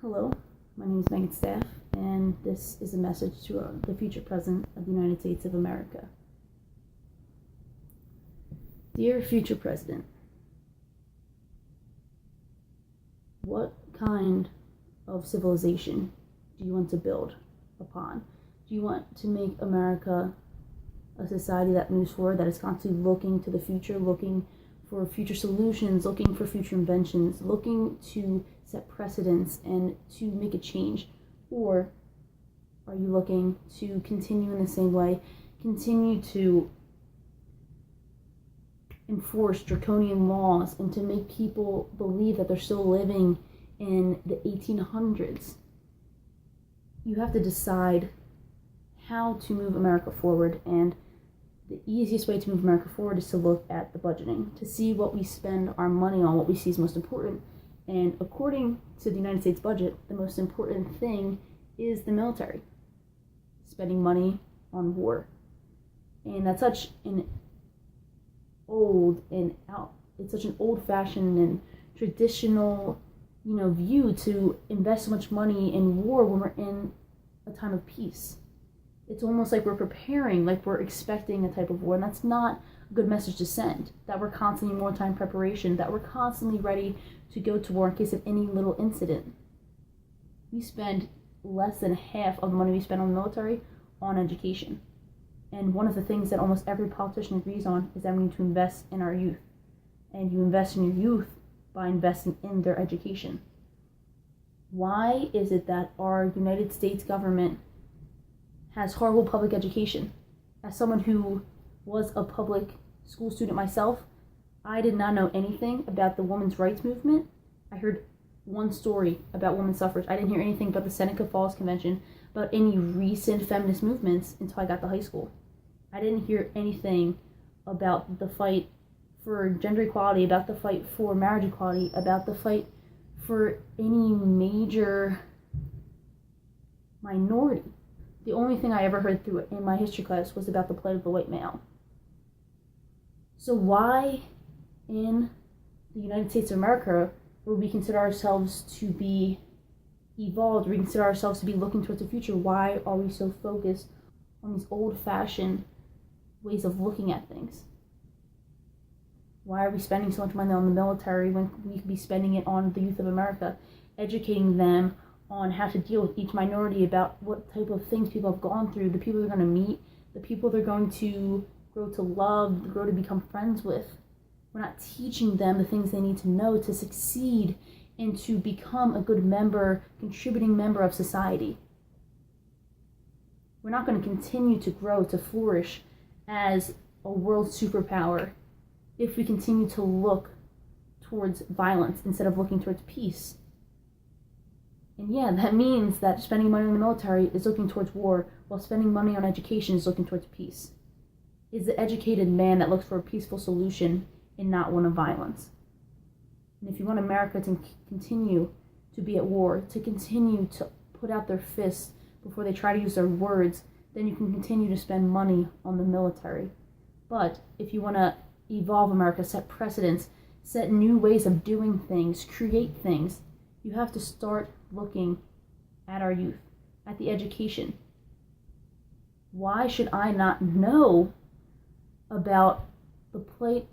Hello, my name is Megan Staff, and this is a message to the future President of the United States of America. Dear future President, what kind of civilization do you want to build upon? Do you want to make America a society that moves forward, that is constantly looking to the future, looking for future solutions, looking for future inventions, looking to set precedents and to make a change? Or are you looking to continue in the same way, continue to enforce draconian laws and to make people believe that they're still living in the 1800s? You have to decide how to move America forward, and the easiest way to move America forward is to look at the budgeting, to see what we spend our money on, what we see is most important. And according to the United States budget, the most important thing is the military, spending money on war. And that's such an it's such an old-fashioned and traditional, view to invest so much money in war when we're in a time of peace. It's almost like we're preparing, like we're expecting a type of war, and that's not a good message to send, that we're constantly in wartime preparation, that we're constantly ready to go to war in case of any little incident. We spend less than half of the money we spend on the military on education. And one of the things that almost every politician agrees on is that we need to invest in our youth. And you invest in your youth by investing in their education. Why is it that our United States government has horrible public education? As someone who was a public school student myself, I did not know anything about the women's rights movement. I heard one story about women's suffrage. I didn't hear anything about the Seneca Falls Convention, about any recent feminist movements until I got to high school. I didn't hear anything about the fight for gender equality, about the fight for marriage equality, about the fight for any major minority. The only thing I ever heard through it in my history class was about the plight of the white male. So why in the United States of America, where we consider ourselves to be evolved, we consider ourselves to be looking towards the future, why are we so focused on these old-fashioned ways of looking at things? Why are we spending so much money on the military when we could be spending it on the youth of America, educating them on how to deal with each minority, about what type of things people have gone through, the people they're going to meet, the people they're going to grow to love, grow to become friends with? We're not teaching them the things they need to know to succeed and to become a good member, contributing member of society. We're not going to continue to grow, to flourish as a world superpower if we continue to look towards violence instead of looking towards peace. And yeah, that means that spending money on the military is looking towards war, while spending money on education is looking towards peace. It's the educated man that looks for a peaceful solution and not one of violence. And if you want America to continue to be at war, to continue to put out their fists before they try to use their words, then you can continue to spend money on the military. But if you want to evolve America, set precedents, set new ways of doing things, create things, you have to start looking at our youth, at the education. Why should I not know about the plight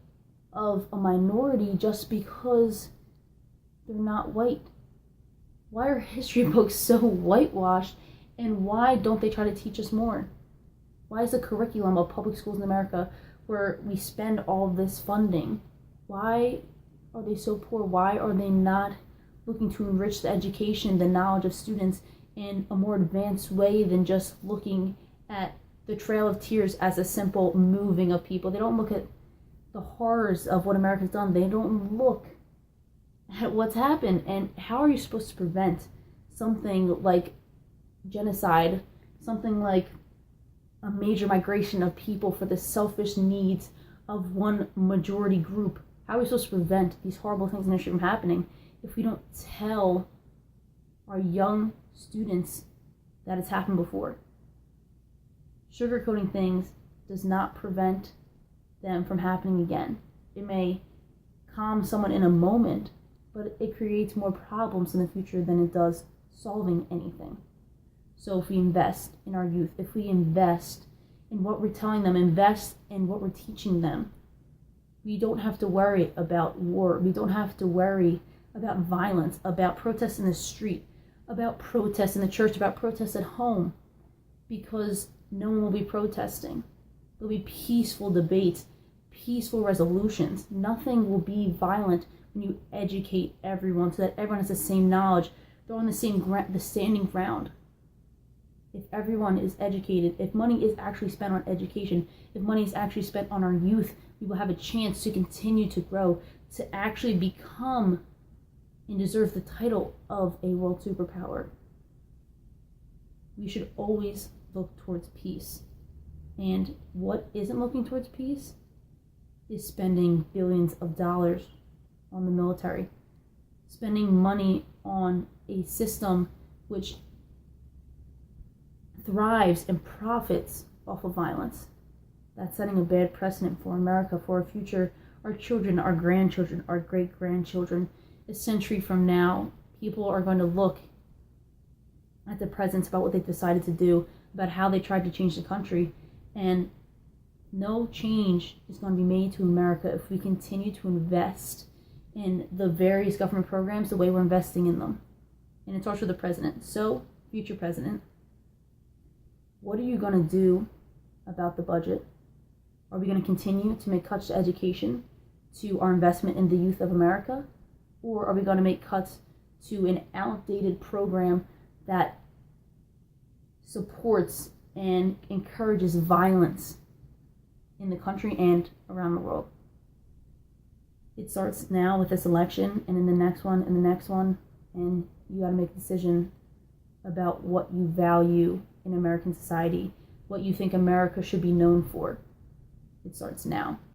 of a minority just because they're not white? Why are history books so whitewashed, and why don't they try to teach us more? Why is the curriculum of public schools in America, where we spend all this funding, why are they so poor? Why are they not looking to enrich the education, the knowledge of students in a more advanced way than just looking at the Trail of Tears as a simple moving of people? They don't look at the horrors of what America's done. They don't look at what's happened. And how are you supposed to prevent something like genocide, something like a major migration of people for the selfish needs of one majority group? How are we supposed to prevent these horrible things in history from happening if we don't tell our young students that it's happened before? Sugarcoating things does not prevent them from happening again. It may calm someone in a moment, but it creates more problems in the future than it does solving anything. So if we invest in our youth, if we invest in what we're telling them, invest in what we're teaching them, we don't have to worry about war. We don't have to worry about violence, about protests in the street, about protests in the church, about protests at home, because no one will be protesting. There'll be peaceful debates, peaceful resolutions. Nothing will be violent when you educate everyone so that everyone has the same knowledge. They're on the standing ground. If everyone is educated, if money is actually spent on education, if money is actually spent on our youth, we will have a chance to continue to grow, to actually become and deserve the title of a world superpower. We should always look towards peace. And what isn't looking towards peace is spending billions of dollars on the military, spending money on a system which thrives and profits off of violence. That's setting a bad precedent for America, for our future, our children, our grandchildren, our great-grandchildren. A century from now, people are going to look at the presidents about what they've decided to do, about how they tried to change the country, and no change is going to be made to America if we continue to invest in the various government programs the way we're investing in them. And it starts with the president. So, future president, what are you going to do about the budget? Are we going to continue to make cuts to education, to our investment in the youth of America? Or are we going to make cuts to an outdated program that supports and encourages violence in the country and around the world? It starts now with this election, and in the next one, and the next one, and you got to make a decision about what you value in American society, what you think America should be known for. It starts now.